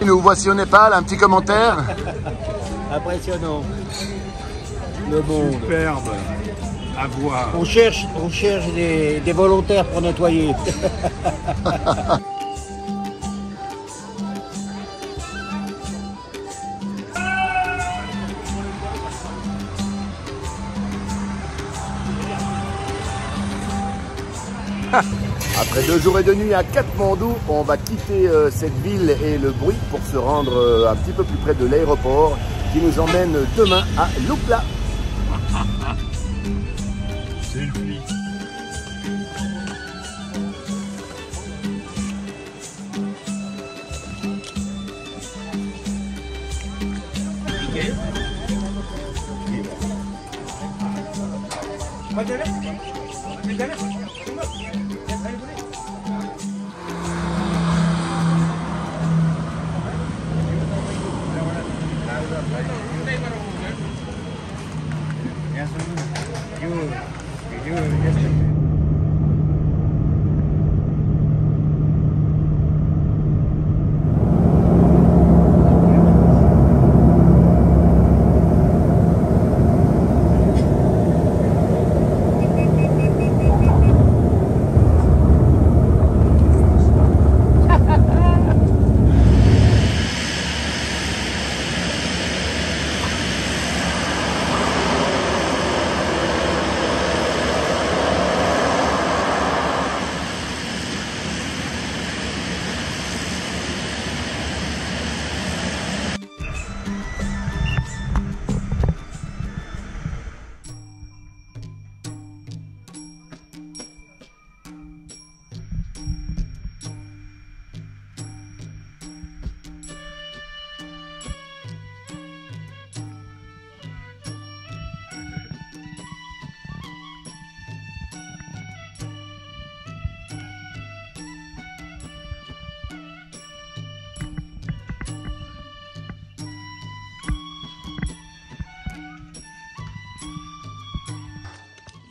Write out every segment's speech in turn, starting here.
Nous voici au Népal, un petit commentaire. Impressionnant. Le monde. Superbe à voir. On cherche des volontaires pour nettoyer. Après 2 jours et 2 nuits à Katmandou, on va quitter cette ville et le bruit pour se rendre un petit peu plus près de l'aéroport qui nous emmène demain à Lukla. Selfie.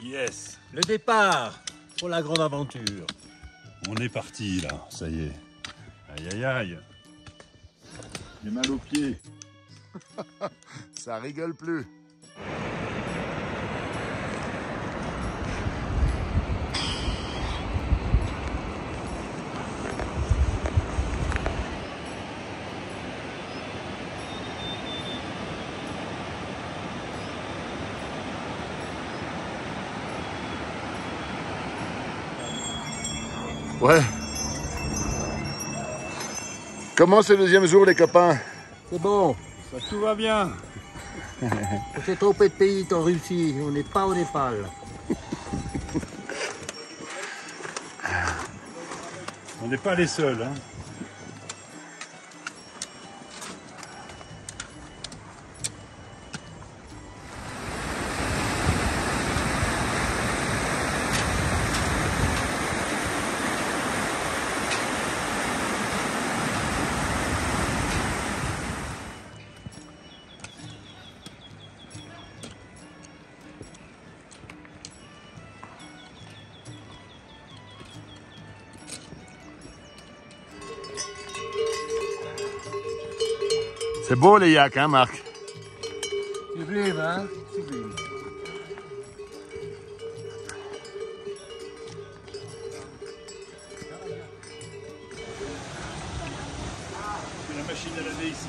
Yes, Le départ pour la grande aventure. on est parti là, ça y est. Aïe aïe aïe. J'ai mal aux pieds. Ça rigole plus. Ouais. Comment c'est le 2e jour, les copains? C'est bon. Tout va bien. On s'est trompé de pays en Russie. On n'est pas au Népal. On n'est pas les seuls, hein. C'est beau les yaks, hein, Marc? Sublime, hein? Sublime. C'est la machine à laver ici.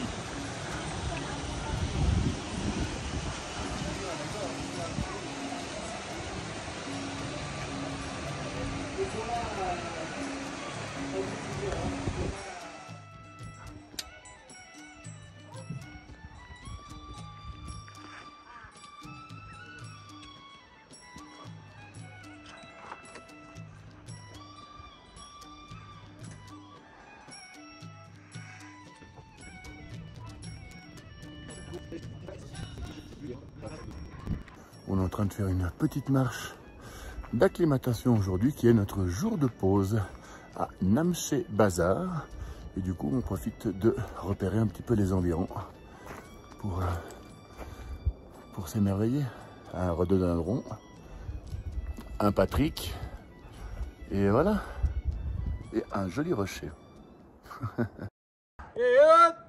On est en train de faire une petite marche d'acclimatation aujourd'hui qui est notre jour de pause à Namche Bazar. Et du coup, on profite de repérer un petit peu les environs pour s'émerveiller. Un rhododendron, un Patrick, et voilà, et un joli rocher. Et hop!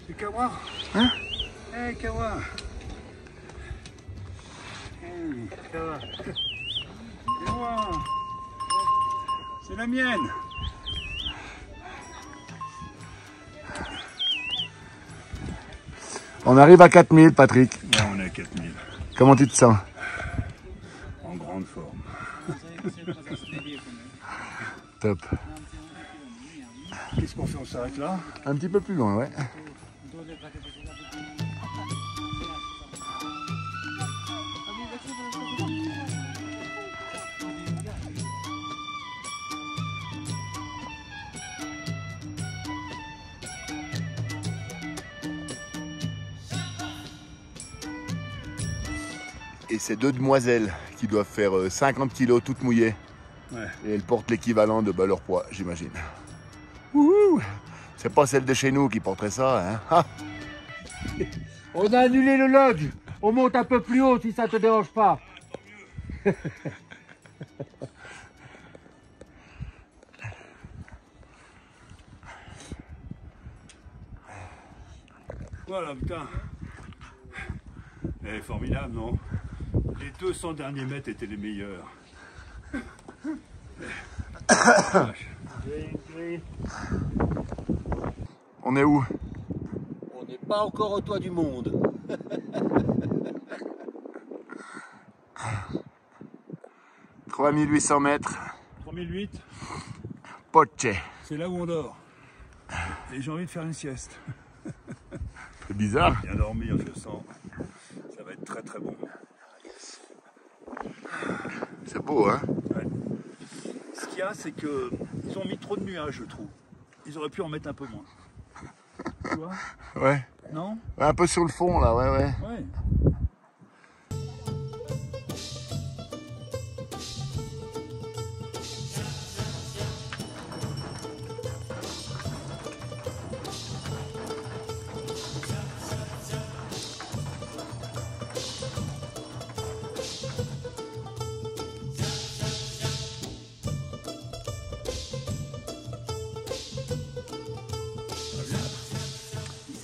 C'est Kawa. Hein? Hey Kawa. Hey Kawa. Kawa. C'est la mienne. On arrive à 4000, Patrick. Là, on est à 4000. Comment tu te sens? En grande forme. Top. Qu'est-ce qu'on fait? On s'arrête là? Un petit peu plus loin, ouais. Et ces deux demoiselles qui doivent faire 50 kilos toutes mouillées. Ouais. Et elles portent l'équivalent de leur poids, j'imagine. Wouhou! C'est pas celle de chez nous qui porterait ça, hein? Ah. On a annulé le lodge. On monte un peu plus haut si ça te dérange pas. Voilà, putain. Elle est formidable, non? Les 200 derniers mètres étaient les meilleurs. On est où? On n'est pas encore au toit du monde. 3800 mètres. 3008, Poche. c'est là où on dort. Et j'ai envie de faire une sieste. C'est bizarre. Bien dormir, je sens. Ça va être très très bon. C'est beau, hein? Ouais. Ce qu'il y a, c'est que ils ont mis trop de nuages, je trouve. Ils auraient pu en mettre un peu moins. Tu vois? Ouais. Non? Un peu sur le fond, là, ouais, ouais. Ouais.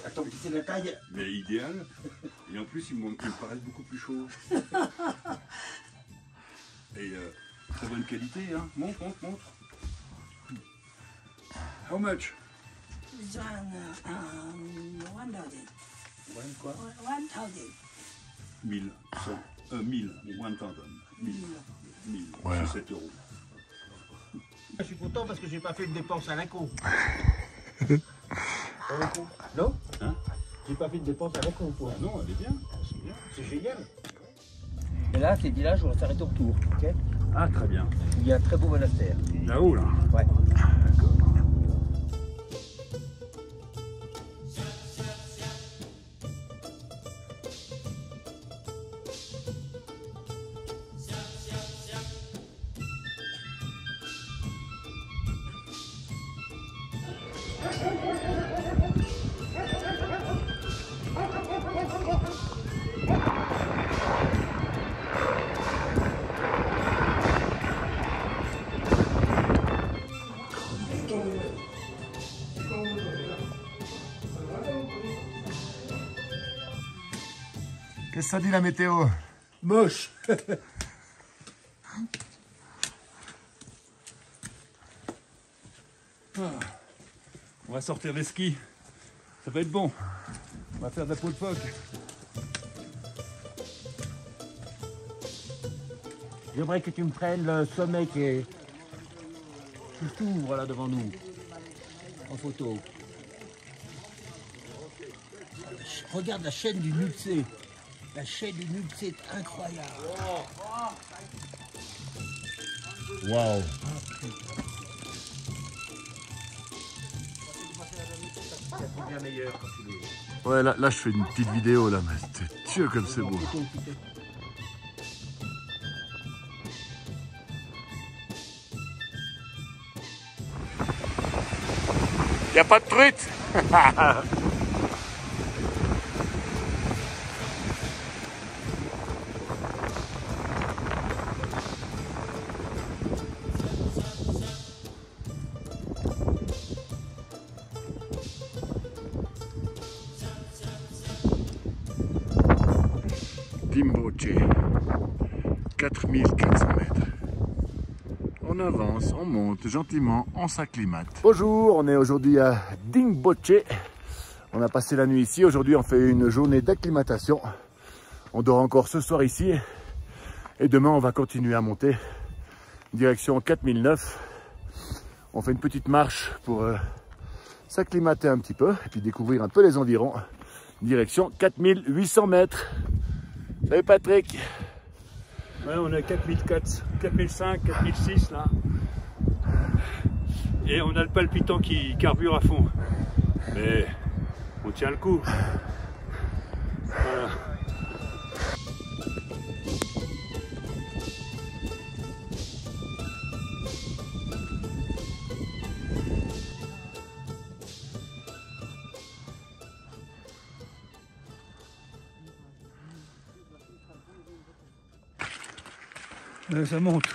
Attends, c'est la taille. Mais idéal. Et en plus, il me paraît beaucoup plus chaud. Et très bonne qualité, hein. Montre, montre, montre. How much? This one, 1,000. Ouais, quoi? 1,000. 1000. 1000. 1000. Voilà. C'est 7 euros. Je suis content parce que j'ai pas fait une dépense à la con. Non? Hein? J'ai pas fait une dépense à la con, quoi. Ah non, elle est bien. C'est bien. C'est génial. Et là, c'est le village où on s'arrête au retour. Okay, Ah, très bien. il y a un très beau monastère. Là-haut, là. Ouais. Qu'est-ce que ça dit la météo? Moche. On va sortir les skis. Ça va être bon. On va faire de la pole poke. J'aimerais que tu me prennes le sommet qui s'ouvre là devant nous. En photo. Regarde la chaîne du Nulcé. La chaîne du Nulcé est incroyable. Waouh! C'est bien meilleur quand tu l'es. Ouais, là, je fais une petite vidéo, là, mais c'est Dieu comme c'est beau. Y a pas de truite! Boche, 4400 mètres. On avance, on monte gentiment, on s'acclimate. Bonjour, on est aujourd'hui à Dingboche. On a passé la nuit ici. Aujourd'hui, on fait une journée d'acclimatation. On dort encore ce soir ici. Et demain, on va continuer à monter. Direction 4009. On fait une petite marche pour s'acclimater un petit peu. Et puis découvrir un peu les environs. Direction 4800 mètres. Salut Patrick. Ouais, on est à 4004, 4005, 4006 là. Et on a le palpitant qui carbure à fond. Mais on tient le coup. Voilà. Ça monte.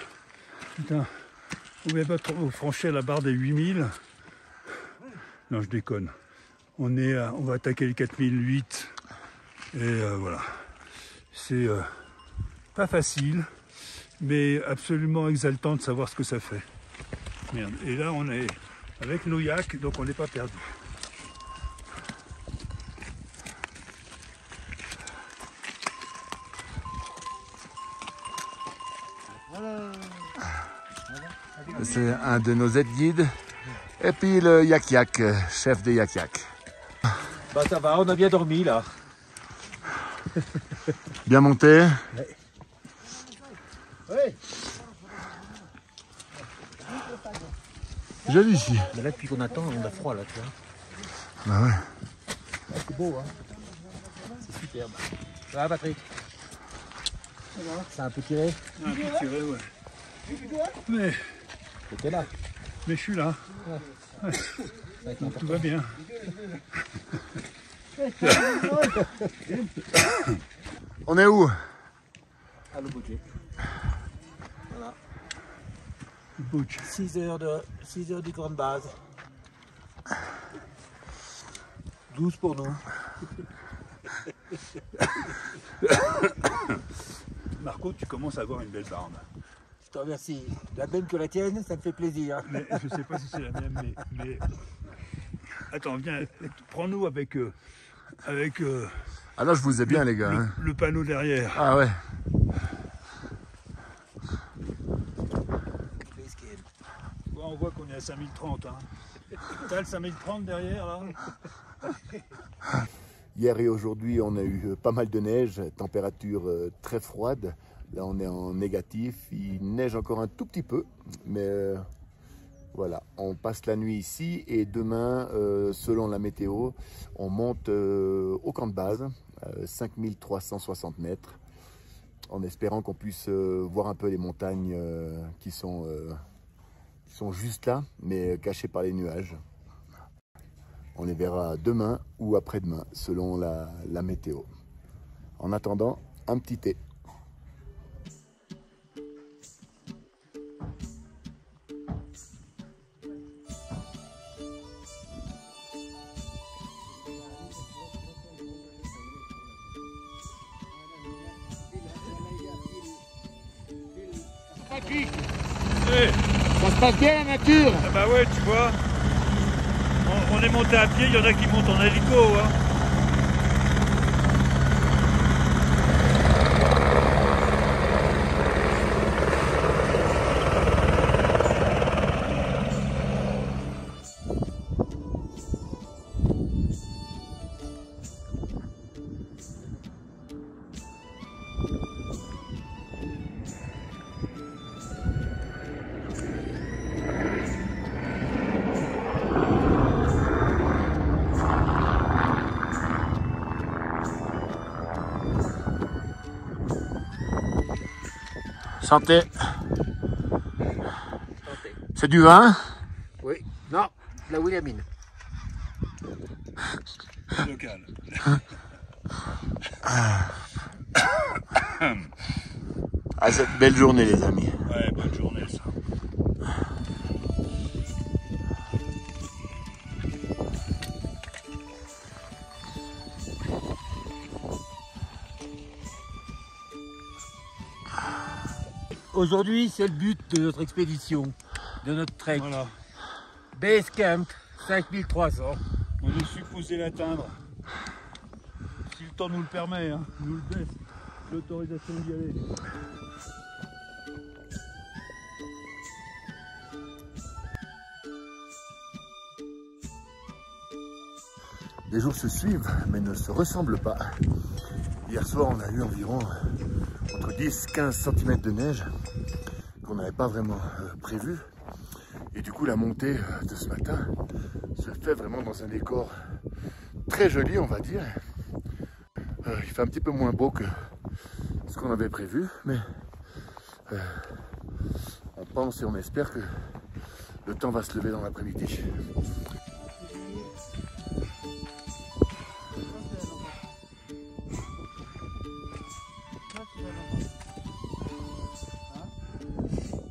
Putain, on ne va pas trop franchir la barre des 8000. Non, je déconne. On va attaquer les 4008. Et voilà. C'est pas facile, mais absolument exaltant de savoir ce que ça fait. Merde. Et là, on est avec nos yaks, donc on n'est pas perdu. C'est un de nos aides-guides. Et puis le Yak-Yak, chef des Yak-Yak. Bah ça va, on a bien dormi là. Bien monté? Ouais. Joli ici. Mais là, depuis qu'on attend, on a froid là, tu vois. Bah ouais. C'est beau, hein. C'est superbe. Ça va, Patrick? Ça a un peu tiré? Un peu tiré, ouais. Mais T'es là. je suis là. Ouais. Donc, tout va bien. On est où? À le budget. Voilà. Butch. 6 heures de grande base. 12 pour nous. Marco, tu commences à avoir une belle barbe. Je te remercie. La même que la tienne, ça me fait plaisir. Mais je sais pas si c'est la même, mais... Attends, viens, prends-nous avec Ah là, je vous ai bien, les gars. Hein. le panneau derrière. Ah ouais. Bon, on voit qu'on est à 5030. Hein. T'as le 5030 derrière, là? Hier et aujourd'hui, on a eu pas mal de neige, température très froide. Là, on est en négatif. Il neige encore un tout petit peu, mais voilà, on passe la nuit ici et demain, selon la météo, on monte au camp de base, 5360 mètres, en espérant qu'on puisse voir un peu les montagnes qui sont juste là, mais cachées par les nuages. On les verra demain ou après-demain, selon la météo. En attendant, un petit thé. Hey, Ça se passe bien la nature? ah bah ouais, tu vois, on est monté à pied, il y en a qui montent en hélico. Hein. Santé. C'est du vin? Oui. Non, la Williamine. Local. Ah, cette belle journée, les amis. Ouais, bonne journée ça. Aujourd'hui, c'est le but de notre expédition, de notre trek. Voilà. Base Camp, 5300. On est supposé l'atteindre. Si le temps nous le permet, hein, nous le laisse l'autorisation d'y aller. Les jours se suivent, mais ne se ressemblent pas. Hier soir, on a eu environ entre 10 et 15 cm de neige qu'on n'avait pas vraiment prévu. Et du coup, la montée de ce matin se fait vraiment dans un décor très joli, on va dire. Il fait un petit peu moins beau que ce qu'on avait prévu, mais on pense et on espère que le temps va se lever dans l'après-midi.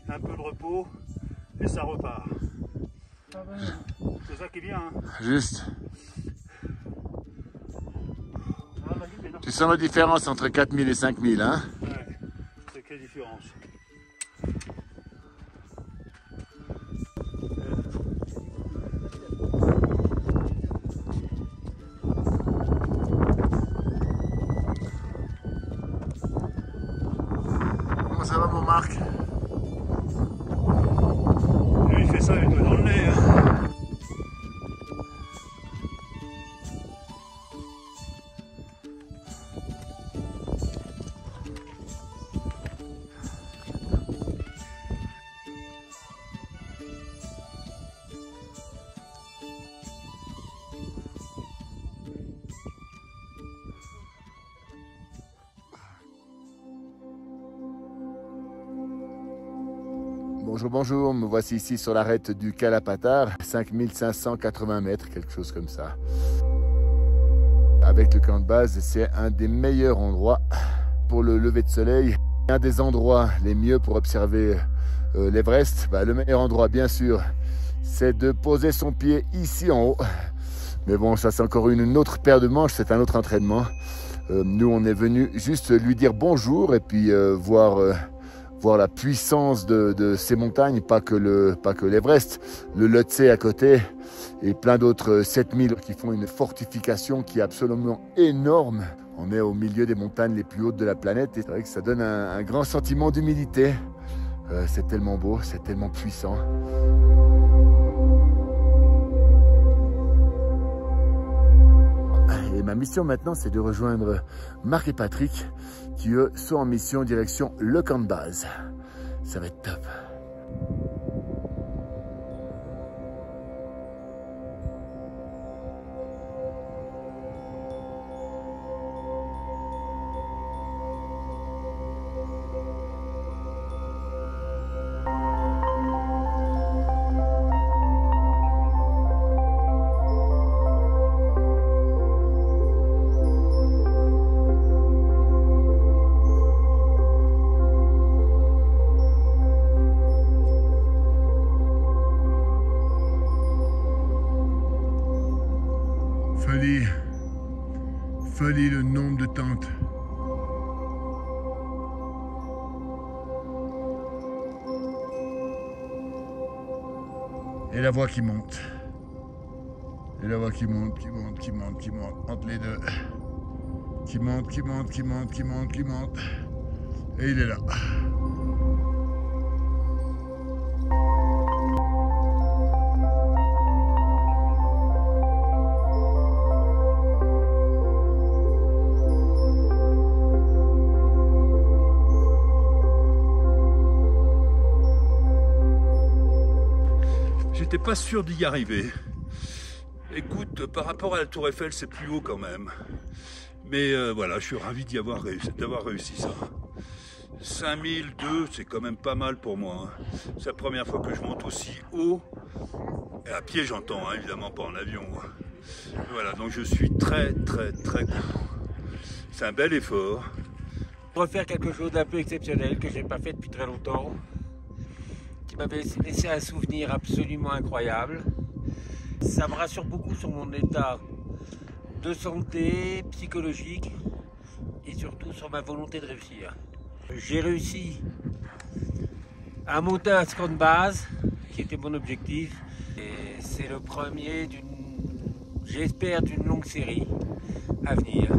Un peu de repos et ça repart. C'est ça qui est bien. Hein. Juste. Tu sens la différence entre 4000 et 5000, hein? Ouais, c'est quelle différence? Comment ça va, mon Marc? Lui, il fait ça avec le dans le nez. Hein. Bonjour, bonjour, me voici ici sur l'arête du Kalapatar, 5580 mètres, quelque chose comme ça. Avec le camp de base, c'est un des meilleurs endroits pour le lever de soleil. Un des endroits les mieux pour observer l'Everest. Le meilleur endroit, bien sûr, c'est de poser son pied ici en haut. Mais bon, ça c'est encore une autre paire de manches, c'est un autre entraînement. Nous, on est venu juste lui dire bonjour et puis voir la puissance de ces montagnes, pas que l'Everest, le Lhotse à côté et plein d'autres 7000 qui font une fortification qui est absolument énorme. On est au milieu des montagnes les plus hautes de la planète et c'est vrai que ça donne un grand sentiment d'humilité. C'est tellement beau, c'est tellement puissant. Et ma mission maintenant, c'est de rejoindre Marc et Patrick qui, eux, sont en mission direction le camp de base. Ça va être top. Folie le nombre de tentes. Et la voix qui monte. Et la voix qui monte, qui monte, qui monte, qui monte, entre les deux. Qui monte, qui monte, qui monte, qui monte, qui monte. Et il est là. J'étais pas sûr d'y arriver. Écoute, par rapport à la Tour Eiffel, c'est plus haut quand même. Mais voilà, je suis ravi d'avoir réussi ça. 5002, c'est quand même pas mal pour moi. C'est la première fois que je monte aussi haut. Et à pied, j'entends, hein, évidemment pas en avion. Voilà, donc je suis très content. C'est un bel effort. Refaire quelque chose d'un peu exceptionnel que je n'ai pas fait depuis très longtemps, qui m'avait laissé un souvenir absolument incroyable. Ça me rassure beaucoup sur mon état de santé, psychologique et surtout sur ma volonté de réussir. J'ai réussi un moteur de base qui était mon objectif. Et c'est le premier d'une, j'espère, d'une longue série à venir.